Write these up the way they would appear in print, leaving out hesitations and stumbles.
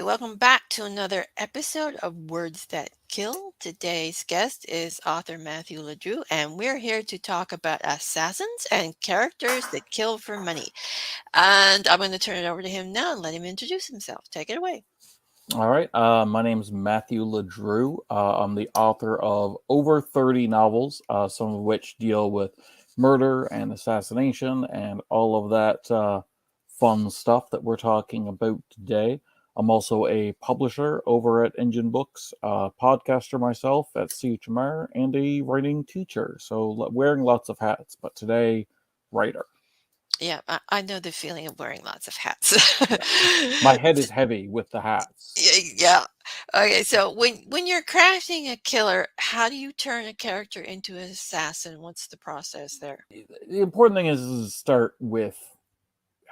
right, welcome back to another episode of Words That Kill. Today's guest is author Matthew LeDrew, and we're here to talk about assassins and characters that kill for money. And I'm going to turn it over to him now and let him introduce himself. Take it away. All right. My name's Matthew LeDrew. I'm the author of over 30 novels, some of which deal with murder and assassination and all of that fun stuff that we're talking about today. I'm also a publisher over at Engen Books, a podcaster myself at CHMR, and a writing teacher. So wearing lots of hats, but today, writer. Yeah, I know the feeling of wearing lots of hats. Yeah. My head is heavy with the hats. Yeah. Okay, so when you're crafting a killer, how do you turn a character into an assassin? What's the process there? The important thing is to start with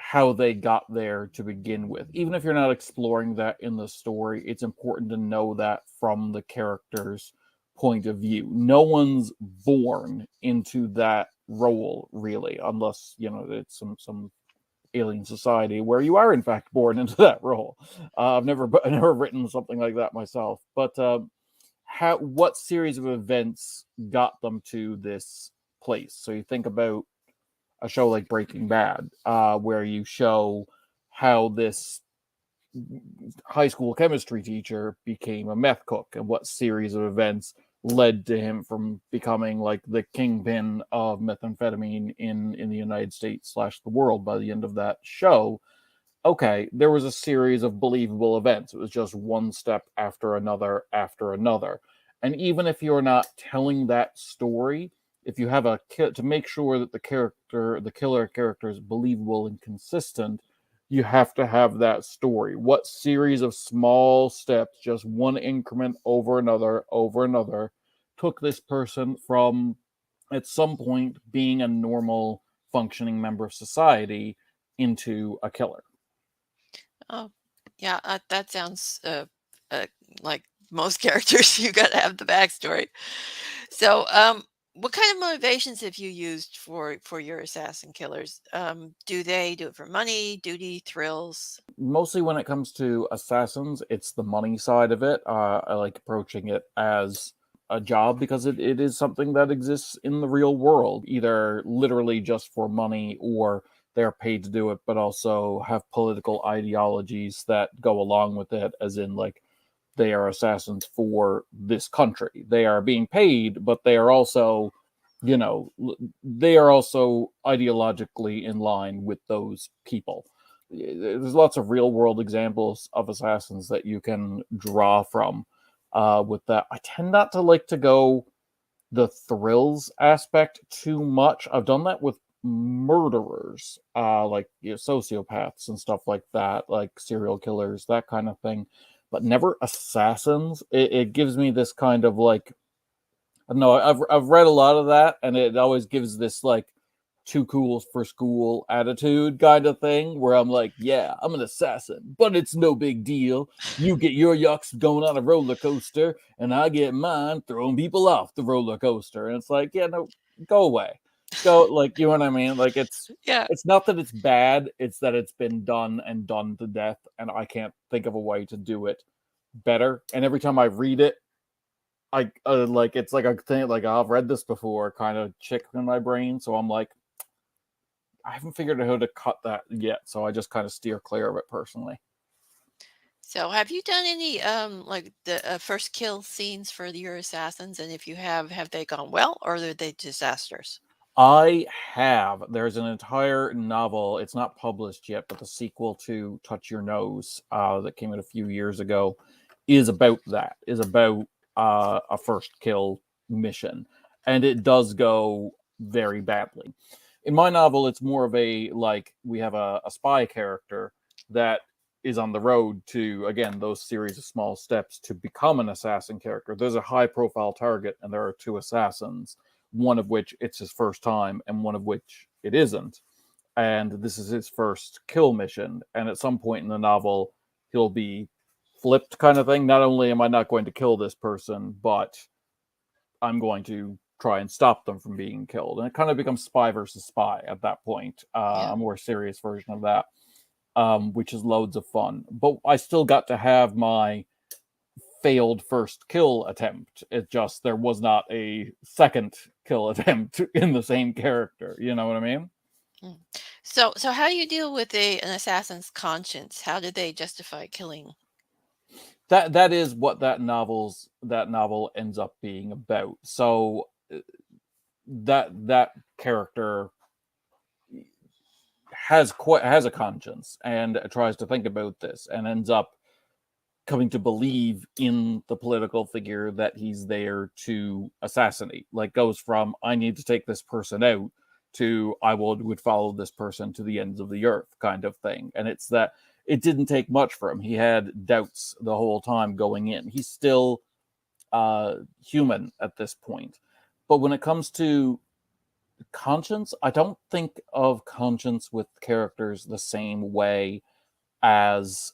how they got there to begin with. Even if you're not exploring that in the story, it's important to know that from the character's point of view. No one's born into that role, really, unless, it's some alien society where you are in fact born into that role. I've never written something like that myself, but what series of events got them to this place? So you think about a show like Breaking Bad, where you show how this high school chemistry teacher became a meth cook and what series of events led to him from becoming like the kingpin of methamphetamine in the United States / the world by the end of that show. Okay, there was a series of believable events. It was just one step after another after another. And even if you're not telling that story, if you have to make sure that the killer character is believable and consistent, you have to have that story. What series of small steps, just one increment over another, took this person from, at some point, being a normal functioning member of society into a killer. Oh, yeah, that sounds like most characters. You got to have the backstory. So, what kind of motivations have you used for your assassin killers? Do they do it for money, duty, thrills? Mostly when it comes to assassins, it's the money side of it. I like approaching it as a job because it is something that exists in the real world, either literally just for money or they're paid to do it, but also have political ideologies that go along with it, as in, like, they are assassins for this country. They are being paid, but they are also, they are also ideologically in line with those people. There's lots of real world examples of assassins that you can draw from with that. I tend not to like to go the thrills aspect too much. I've done that with murderers, like, sociopaths and stuff like that, like serial killers, that kind of thing, but never assassins. It gives me this kind of, like, I don't know. I've read a lot of that, and it always gives this, like, too cool for school attitude kind of thing, where I'm like, yeah, I'm an assassin, but it's no big deal. You get your yucks going on a roller coaster, and I get mine throwing people off the roller coaster. And it's like, yeah, no, go away. Go, like, you know what I mean? Like, Yeah. it's not that it's bad, it's that it's been done and done to death, and I can't think of a way to do it better. And every time I read it, I like, it's like a thing, like, I've read this before kind of chick in my brain. So I'm like, I haven't figured out how to cut that yet, so I just kind of steer clear of it personally. So, have you done any like the first kill scenes for your assassins? And if you have they gone well or are they disasters? I have. There's an entire novel. It's not published yet, but the sequel to Touch Your Nose, that came out a few years ago, is about that. Is about a first kill mission, and it does go very badly. In my novel, it's more of a, like, we have a spy character that is on the road to, again, those series of small steps to become an assassin character. There's a high profile target, and there are two assassins, one of which it's his first time, and one of which it isn't. And this is his first kill mission. And at some point in the novel, he'll be flipped, kind of thing. Not only am I not going to kill this person, but I'm going to try and stop them from being killed. And it kind of becomes spy versus spy at that point, Yeah. a more serious version of that. which is loads of fun. But I still got to have my failed first kill attempt. It just there was not a second kill attempt in the same character. You know what I mean? Mm. So how do you deal with an assassin's conscience? How did they justify killing? That is what that novel ends up being about. So that character has a conscience and tries to think about this and ends up coming to believe in the political figure that he's there to assassinate. Like goes from I need to take this person out to would follow this person to the ends of the earth kind of thing. And it's that it didn't take much for him. He had doubts the whole time going in. He's still human at this point. But when it comes to conscience, I don't think of conscience with characters the same way as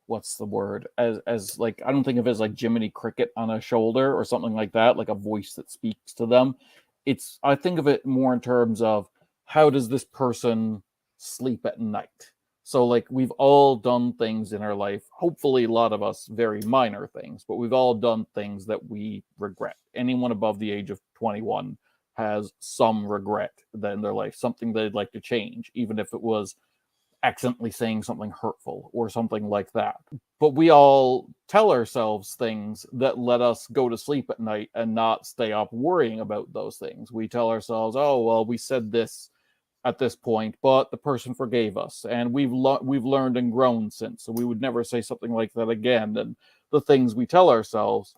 what's the word, as like I don't think of it as like Jiminy Cricket on a shoulder or something like that, like a voice that speaks to them. It's I think of it more in terms of how does this person sleep at night. So like we've all done things in our life, hopefully a lot of us very minor things, but we've all done things that we regret. Anyone above the age of 21 has some regret in their life, something they'd like to change, even if it was accidentally saying something hurtful or something like that. But we all tell ourselves things that let us go to sleep at night and not stay up worrying about those things. We tell ourselves, oh, well, we said this at this point, but the person forgave us and we've learned and grown since. So we would never say something like that again. And the things we tell ourselves.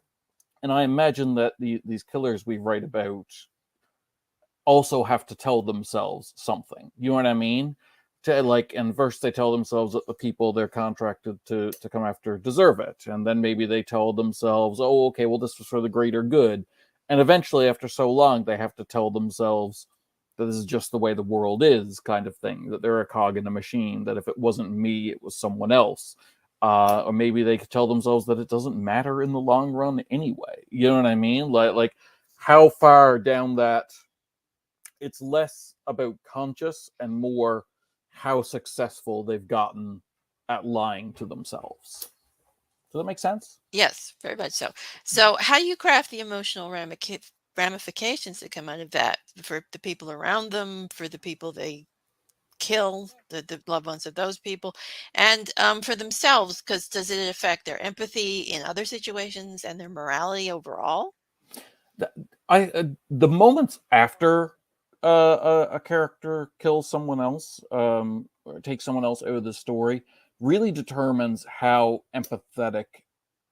And I imagine that these killers we write about also have to tell themselves something. You know what I mean? To like, and first they tell themselves that the people they're contracted to come after deserve it, and then maybe they tell themselves, "Oh, okay, well this was for the greater good," and eventually, after so long, they have to tell themselves that this is just the way the world is, kind of thing. That they're a cog in a machine. That if it wasn't me, it was someone else. Or maybe they could tell themselves that it doesn't matter in the long run anyway. You know what I mean? Like how far down that it's less about conscious and more how successful they've gotten at lying to themselves. Does that make sense? Yes, very much so. So how do you craft the emotional ramifications that come out of that for the people around them, for the people they kill, the loved ones of those people, and for themselves? Because does it affect their empathy in other situations and their morality overall? The moments after a character kills someone else, or takes someone else out of the story, really determines how empathetic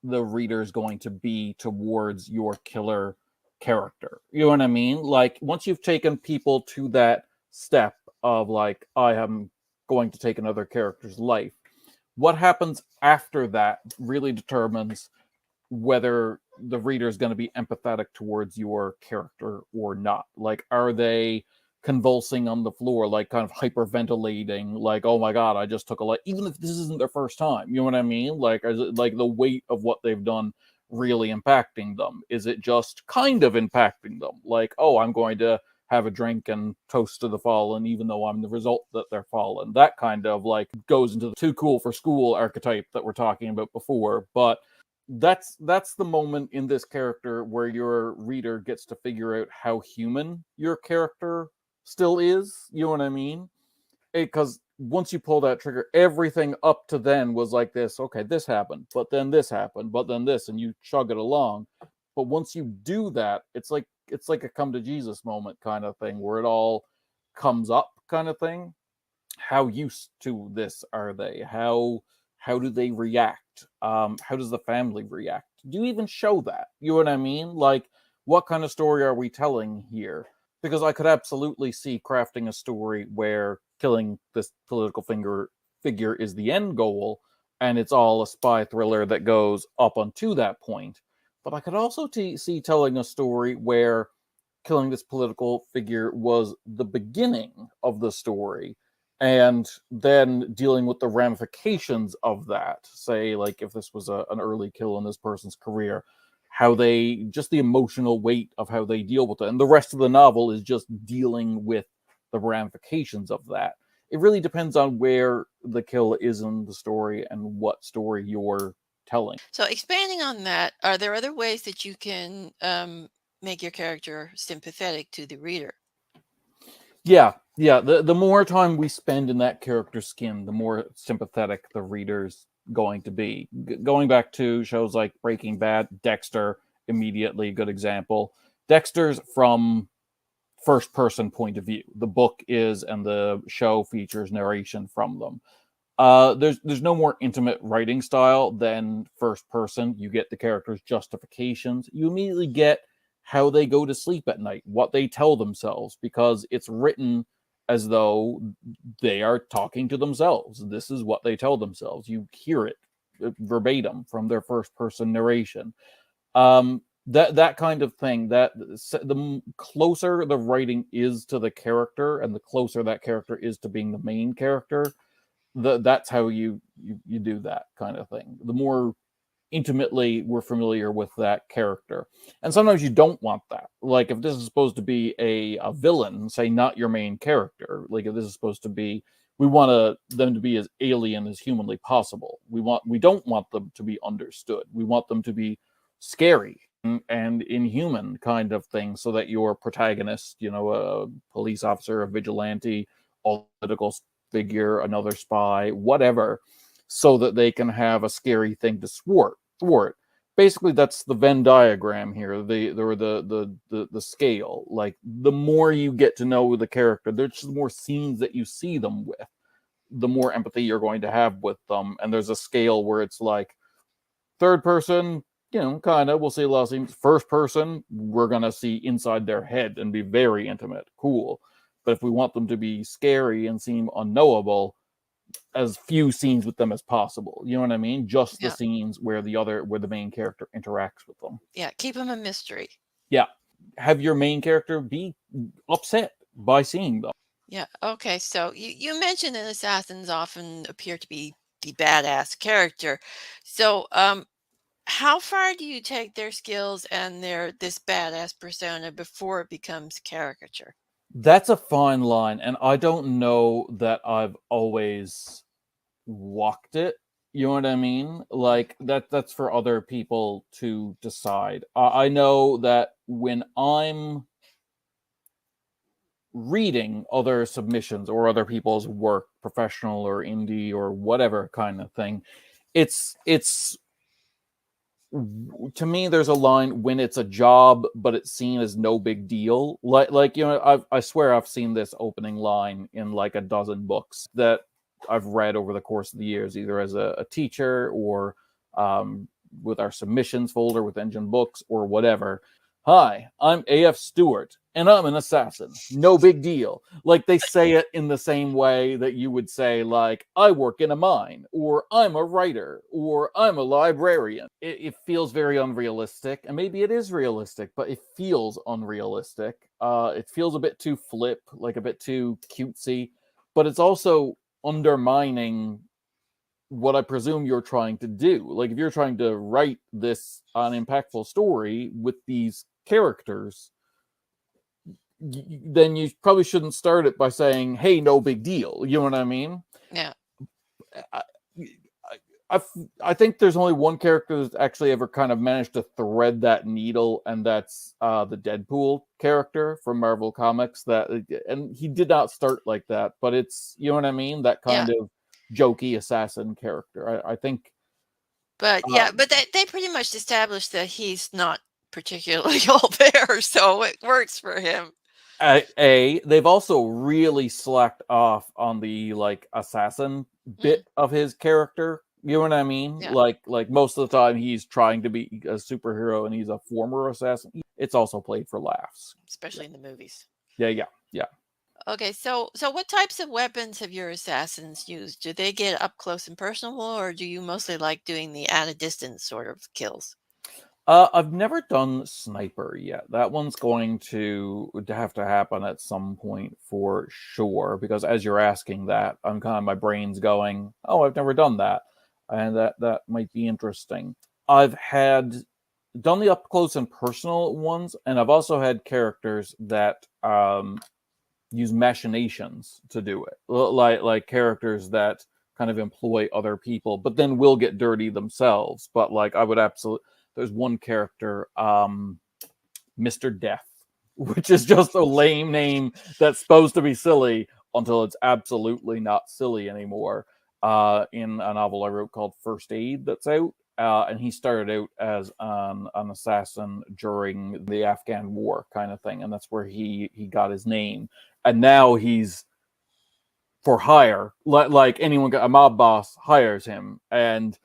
the reader is going to be towards your killer character. You know what I mean? Like once you've taken people to that step of like, I am going to take another character's life, what happens after that really determines whether the reader is going to be empathetic towards your character or not. Like, are they convulsing on the floor, like kind of hyperventilating, like, oh my God, I just took a life, even if this isn't their first time, you know what I mean? Like, is it like the weight of what they've done really impacting them? Is it just kind of impacting them? Like, oh, I'm going to have a drink and toast to the fallen, even though I'm the result that they're fallen. That kind of like goes into the too cool for school archetype that we're talking about before. But that's the moment in this character where your reader gets to figure out how human your character still is. You know what I mean? Because once you pull that trigger, everything up to then was like this. Okay, this happened, but then this happened, but then this, and you chug it along. But once you do that, it's like a come to Jesus moment kind of thing, where it all comes up, kind of thing. How used to this are they? How do they react? How does the family react? Do you even show that? You know what I mean? Like, what kind of story are we telling here? Because I could absolutely see crafting a story where killing this political figure is the end goal, and it's all a spy thriller that goes up unto that point. But I could also see telling a story where killing this political figure was the beginning of the story, and then dealing with the ramifications of that. Say, like, if this was an early kill in this person's career, how they just the emotional weight of how they deal with it. And the rest of the novel is just dealing with the ramifications of that. it really depends on where the kill is in the story and what story you're telling. So expanding on that, are there other ways that you can make your character sympathetic to the reader? Yeah, yeah. The more time we spend in that character's skin, the more sympathetic the reader's going to be. Going back to shows like Breaking Bad, Dexter, immediately good example. Dexter's from first person point of view. The book is, and the show features narration from them. There's no more intimate writing style than first person. You get the characters' justifications. You immediately get how they go to sleep at night, what they tell themselves, because it's written as though they are talking to themselves. This is what they tell themselves. You hear it verbatim from their first person narration. That kind of thing. That the closer the writing is to the character, and the closer that character is to being the main character, that's how you do that kind of thing. The more intimately we're familiar with that character, and sometimes you don't want that. Like if this is supposed to be a villain, say not your main character. Like if this is supposed to be, we want them to be as alien as humanly possible. We don't want them to be understood. We want them to be scary and inhuman kind of thing, so that your protagonist, a police officer, a vigilante, a political figure, another spy, whatever, so that they can have a scary thing to thwart. Basically, that's the Venn diagram here, the scale. Like the more you get to know the character, there's just more scenes that you see them with, the more empathy you're going to have with them. And there's a scale where it's like third person, kind of, we'll see a lot of scenes. First person, we're going to see inside their head and be very intimate. Cool. But if we want them to be scary and seem unknowable, as few scenes with them as possible. You know what I mean? Just the scenes where the main character interacts with them. Yeah, keep them a mystery. Yeah. Have your main character be upset by seeing them. Yeah. Okay. So you mentioned that assassins often appear to be the badass character. So how far do you take their skills and this badass persona before it becomes caricature? That's a fine line, and I don't know that I've always walked it. You know what I mean? Like that's for other people to decide. I know that when I'm reading other submissions or other people's work, professional or indie or whatever kind of thing, it's to me, there's a line when it's a job, but it's seen as no big deal. Like I swear I've seen this opening line in like a dozen books that I've read over the course of the years, either as a teacher or with our submissions folder with Engen Books or whatever. Hi, I'm AF Stewart, and I'm an assassin. No big deal. Like they say it in the same way that you would say, like, I work in a mine, or I'm a writer, or I'm a librarian. It feels very unrealistic, and maybe it is realistic, but it feels unrealistic. It feels a bit too flip, like a bit too cutesy, but it's also undermining what I presume you're trying to do. Like if you're trying to write this an impactful story with these characters, then you probably shouldn't start it by saying, hey, no big deal. You know what I mean? Yeah. I think there's only one character that's actually ever kind of managed to thread that needle, and that's the Deadpool character from Marvel Comics. And he did not start like that, but it's, you know what I mean? That kind of jokey assassin character. I think. But but they pretty much established that he's not particularly all there, so it works for him. They've also really slacked off on the like assassin bit of his character. You know what I mean? Yeah. Like most of the time he's trying to be a superhero and he's a former assassin. It's also played for laughs, especially in the movies. Yeah. Okay, so what types of weapons have your assassins used? Do they get up close and personal, or do you mostly like doing the at a distance sort of kills? I've never done sniper yet. That one's going to have to happen at some point for sure, because as you're asking that, my brain's going, oh, I've never done that. And that might be interesting. I've done the up close and personal ones, and I've also had characters that use machinations to do it, like characters that kind of employ other people, but then will get dirty themselves. But like I would absolutely, there's one character, Mr. Death, which is just a lame name that's supposed to be silly until it's absolutely not silly anymore. In a novel I wrote called First Aid that's out. And he started out as an assassin during the Afghan war kind of thing. And that's where he got his name. And now he's for hire. Like anyone, a mob boss hires him. And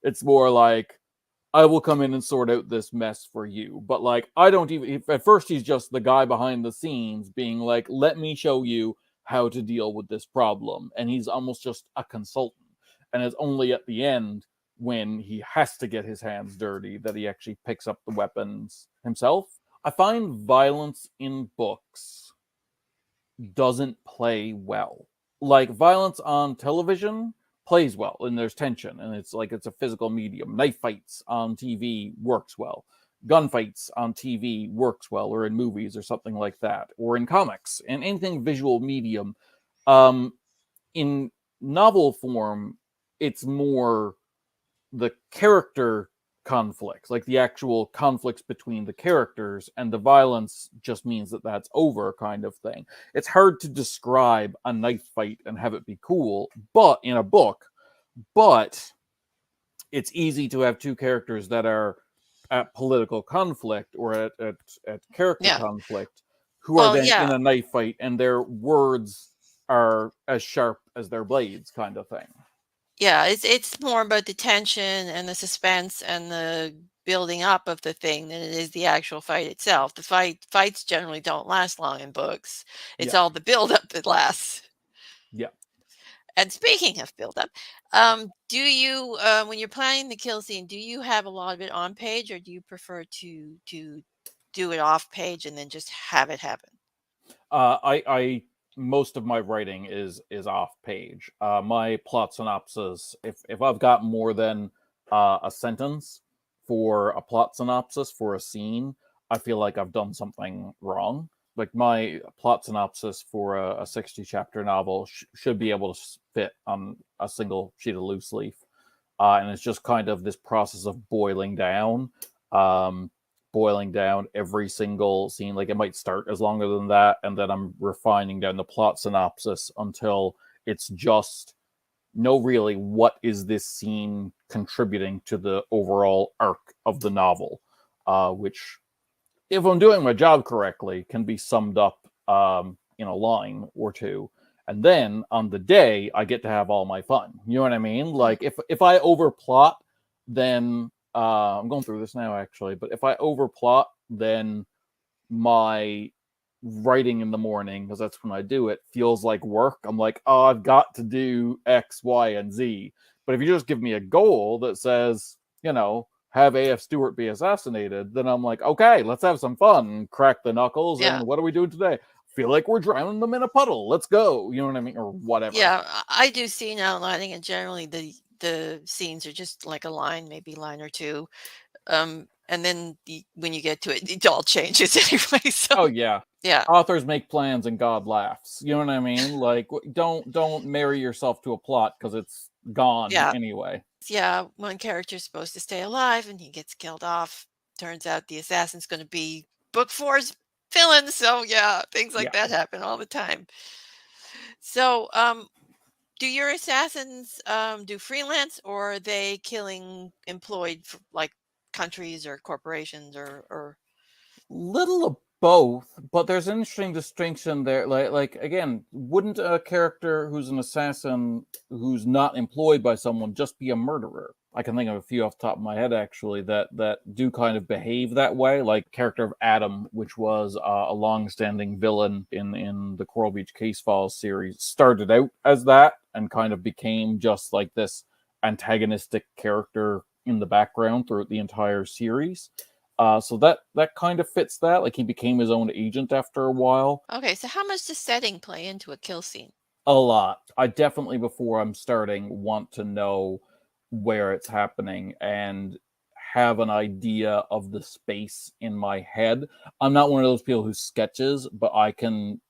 it's more like, I will come in and sort out this mess for you. But like, I don't even, at first he's just the guy behind the scenes being like, let me show you how to deal with this problem. And he's almost just a consultant. And it's only at the end when he has to get his hands dirty that he actually picks up the weapons himself. I find violence in books doesn't play well. Like violence on television plays well and there's tension and it's like it's a physical medium. Knife fights on TV works well. Gunfights on TV works well, or in movies or something like that, or in comics and anything visual medium. In novel form, it's more the character conflicts, like the actual conflicts between the characters, and the violence just means that that's over, kind of thing. It's hard to describe a knife fight and have it be cool, but in a book, but it's easy to have two characters that are at political conflict or at character Yeah. conflict who are Well, then in yeah. a knife fight and their words are as sharp as their blades, kind of thing. Yeah, it's more about the tension and the suspense and the building up of the thing than it is the actual fight itself. The fights generally don't last long in books. It's Yeah. all the build up that lasts. Yeah. And speaking of build up, do you when you're planning the kill scene, do you have a lot of it on page, or do you prefer to do it off page and then just have it happen? I most of my writing is off page. My plot synopsis, if I've got more than a sentence for a plot synopsis for a scene, I feel like I've done something wrong. Like my plot synopsis for a 60 chapter novel should be able to fit on a single sheet of loose leaf. And it's just kind of this process of um, boiling down every single scene. Like it might start as longer than that, and then I'm refining down the plot synopsis until it's just no, really, what is this scene contributing to the overall arc of the novel? Which, if I'm doing my job correctly, can be summed up in a line or two. And then on the day, I get to have all my fun. You know what I mean? Like if I overplot, then I'm going through this now actually. But if I overplot, then my writing in the morning, because that's when I do it, feels like work. I'm like, oh, I've got to do X, Y, and Z. But if you just give me a goal that says, have AF Stewart be assassinated, then I'm like, okay, let's have some fun, crack the knuckles, Yeah. and what are we doing today? Feel like we're drowning them in a puddle. Let's go. You know what I mean? Or whatever. Yeah, I do scene outlining, and generally the scenes are just like a line, maybe line or two. And then when you get to it, it all changes anyway. So Oh yeah. yeah, Authors make plans and God laughs. You know what I mean? Like don't marry yourself to a plot because it's gone yeah, anyway. yeah. One character's supposed to stay alive, and he gets killed off. Turns out the assassin's going to be book four's villain. So yeah, things like Yeah. that happen all the time. So do your assassins do freelance, or are they killing employed like countries or corporations or Little of both, but there's an interesting distinction there. Like again, wouldn't a character who's an assassin who's not employed by someone just be a murderer? I can think of a few off the top of my head actually that do kind of behave that way. Like character of Adam, which was a long-standing villain in the Coral Beach Case Files series, started out as that and kind of became just like this antagonistic character in the background throughout the entire series. So that kind of fits that. Like he became his own agent after a while. okay, so how much does setting play into a kill scene? A lot. I definitely, before I'm starting, want to know where it's happening and have an idea of the space in my head. I'm not one of those people who sketches, but I can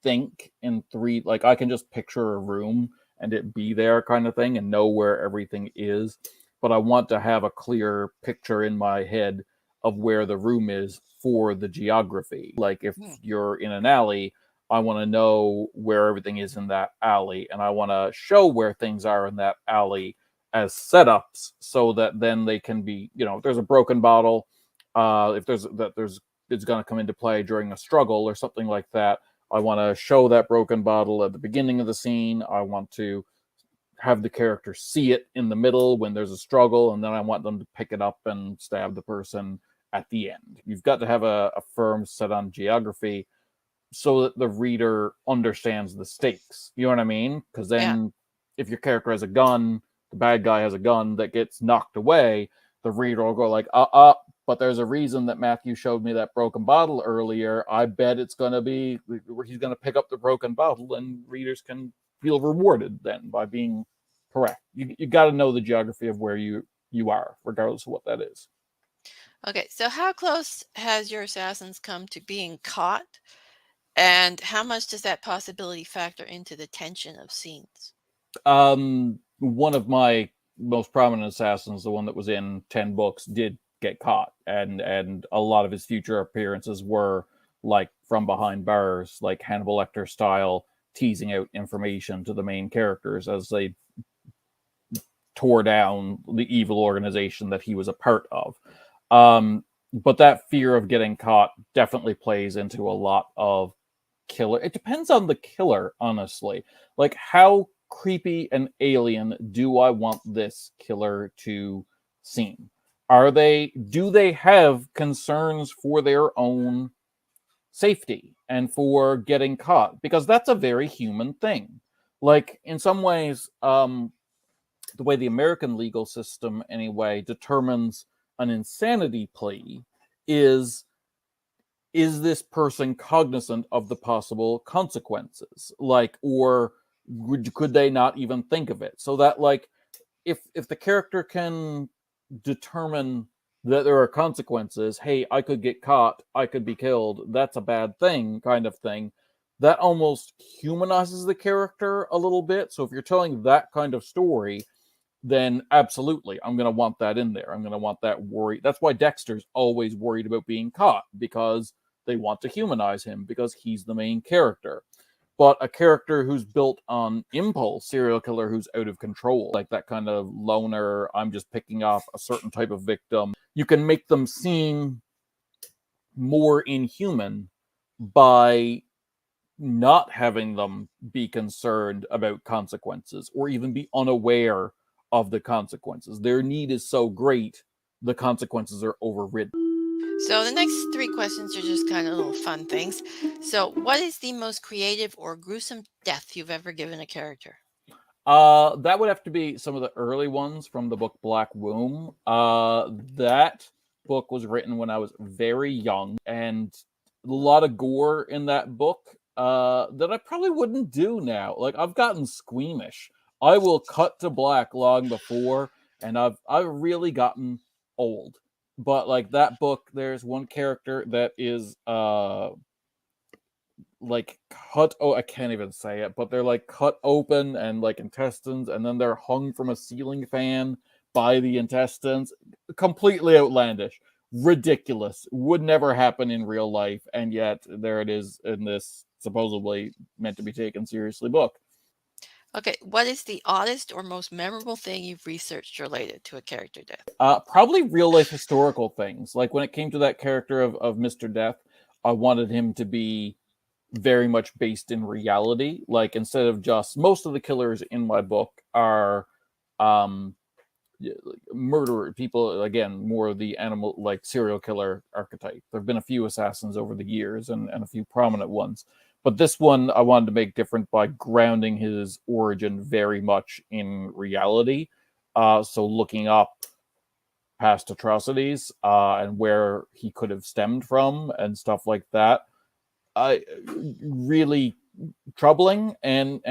think in three, like I can just picture a room and it be there kind of thing and know where everything is. But I want to have a clear picture in my head of where the room is for the geography. Like if Hmm. you're in an alley, I want to know where everything is in that alley, and I want to show where things are in that alley as setups, so that then they can be, if there's a broken bottle, if there's it's going to come into play during a struggle or something like that. I want to show that broken bottle at the beginning of the scene. I want to have the character see it in the middle when there's a struggle, and then I want them to pick it up and stab the person at the end. You've got to have a firm set on geography so that the reader understands the stakes. You know what I mean? Because Yeah. then if your character has a gun, the bad guy has a gun that gets knocked away, the reader will go like, but there's a reason that Matthew showed me that broken bottle earlier. I bet it's going to be, he's going to pick up the broken bottle, and readers can feel rewarded then by being correct. You got to know the geography of where you are, regardless of what that is. Okay, so how close has your assassins come to being caught? And how much does that possibility factor into the tension of scenes? One of my most prominent assassins, the one that was in 10 books, did get caught, and a lot of his future appearances were like from behind bars, like Hannibal Lecter style, teasing out information to the main characters as they tore down the evil organization that he was a part of. But that fear of getting caught definitely plays into a lot of killer. It depends on the killer, honestly. Like, how creepy and alien do I want this killer to seem? Do they have concerns for their own safety and for getting caught? Because that's a very human thing. Like, in some ways, the way the American legal system, anyway, determines an insanity plea is this person cognizant of the possible consequences, like, or could they not even think of it? So that, like, if the character can determine that there are consequences, hey, I could get caught, I could be killed, that's a bad thing, kind of thing, that almost humanizes the character a little bit. So if you're telling that kind of story, then absolutely, I'm going to want that in there. I'm going to want that worry. That's why Dexter's always worried about being caught, because they want to humanize him, because he's the main character. But a character who's built on impulse, serial killer who's out of control, like that kind of loner, I'm just picking off a certain type of victim, you can make them seem more inhuman by not having them be concerned about consequences or even be unaware of the consequences. Their need is so great, the consequences are overridden. So the next three questions are just kind of little fun things. So, what is the most creative or gruesome death you've ever given a character? That would have to be some of the early ones from the book Black Womb. That book was written when I was very young, and a lot of gore in that book that I probably wouldn't do now. Like, I've gotten squeamish. I will cut to black long before, and I've really gotten old. But like that book, there's one character that is like cut, oh, I can't even say it, but they're like cut open and like intestines, and then they're hung from a ceiling fan by the intestines. Completely outlandish, ridiculous, would never happen in real life, and yet there it is in this supposedly meant to be taken seriously book. Okay, what is the oddest or most memorable thing you've researched related to a character death? Probably real life historical things. Like when it came to that character of Mr. Death, I wanted him to be very much based in reality. Like, instead of just, most of the killers in my book are um murderer people, again, more of the animal, like serial killer archetype. There have been a few assassins over the years, and a few prominent ones, but this one I wanted to make different by grounding his origin very much in reality. So looking up past atrocities and where he could have stemmed from and stuff like that. I really troubling, and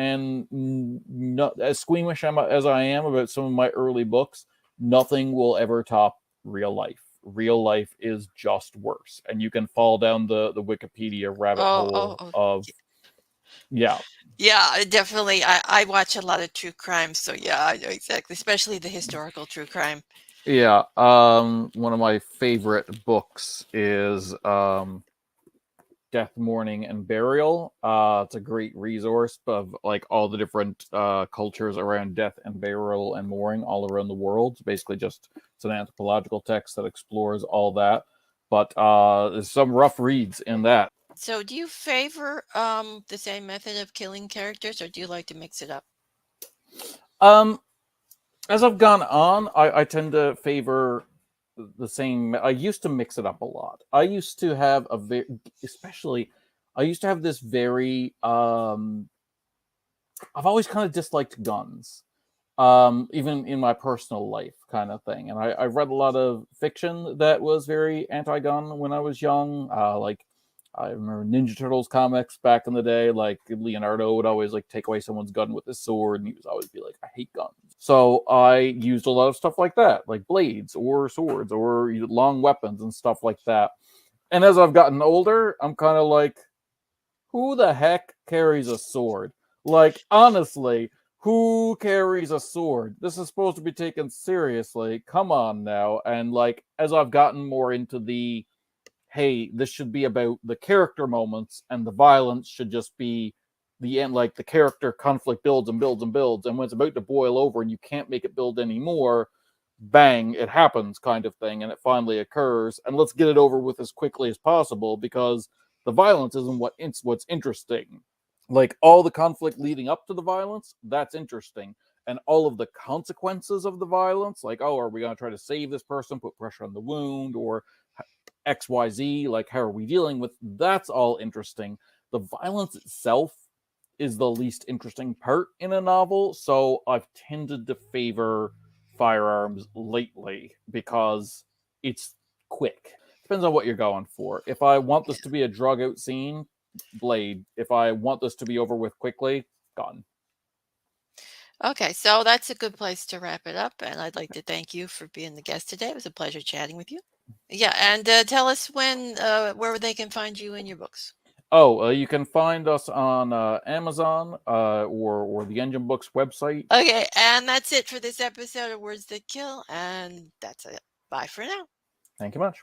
not as squeamish as I am about some of my early books. Nothing will ever top real life. Real life is just worse, and you can fall down the Wikipedia rabbit Oh, oh, hole oh, of Yeah. Yeah, definitely. I watch a lot of true crime, so yeah, I know exactly, especially the historical true crime. Yeah. One of my favorite books is Death, Mourning, and Burial. It's a great resource of like all the different cultures around death and burial and mourning all around the world. It's basically just it's an anthropological text that explores all that. But there's some rough reads in that. So, do you favor the same method of killing characters, or do you like to mix it up? Um, as I've gone on, I tend to favor the same. I used to mix it up a lot. I used to have a very, especially, I used to have this very. I've always kind of disliked guns, even in my personal life, kind of thing. And I read a lot of fiction that was very anti-gun when I was young. Like I remember Ninja Turtles comics back in the day. Like Leonardo would always like take away someone's gun with his sword, and he was always be like, "I hate guns." So I used a lot of stuff like that, like blades or swords or long weapons and stuff like that. And as I've gotten older, I'm kind of like, who the heck carries a sword? Like, honestly, who carries a sword? This is supposed to be taken seriously. Come on now. And like, as I've gotten more into the, hey, this should be about the character moments and the violence should just be the end, like the character conflict builds and builds and builds. And when it's about to boil over and you can't make it build anymore, bang, it happens kind of thing. And it finally occurs. And let's get it over with as quickly as possible because the violence isn't what's interesting. Like all the conflict leading up to the violence, that's interesting. And all of the consequences of the violence, like, oh, are we going to try to save this person, put pressure on the wound, or XYZ, like, how are we dealing with? That's all interesting. The violence itself is the least interesting part in a novel. So I've tended to favor firearms lately because it's quick. Depends on what you're going for. If I want this to be a drug out scene, blade. If I want this to be over with quickly, gun. Okay, so that's a good place to wrap it up. And I'd like to thank you for being the guest today. It was a pleasure chatting with you. Yeah, and tell us where they can find you in your books. Oh, you can find us on Amazon or the Engen Books website. Okay, and that's it for this episode of Words That Kill. And that's it. Bye for now. Thank you much.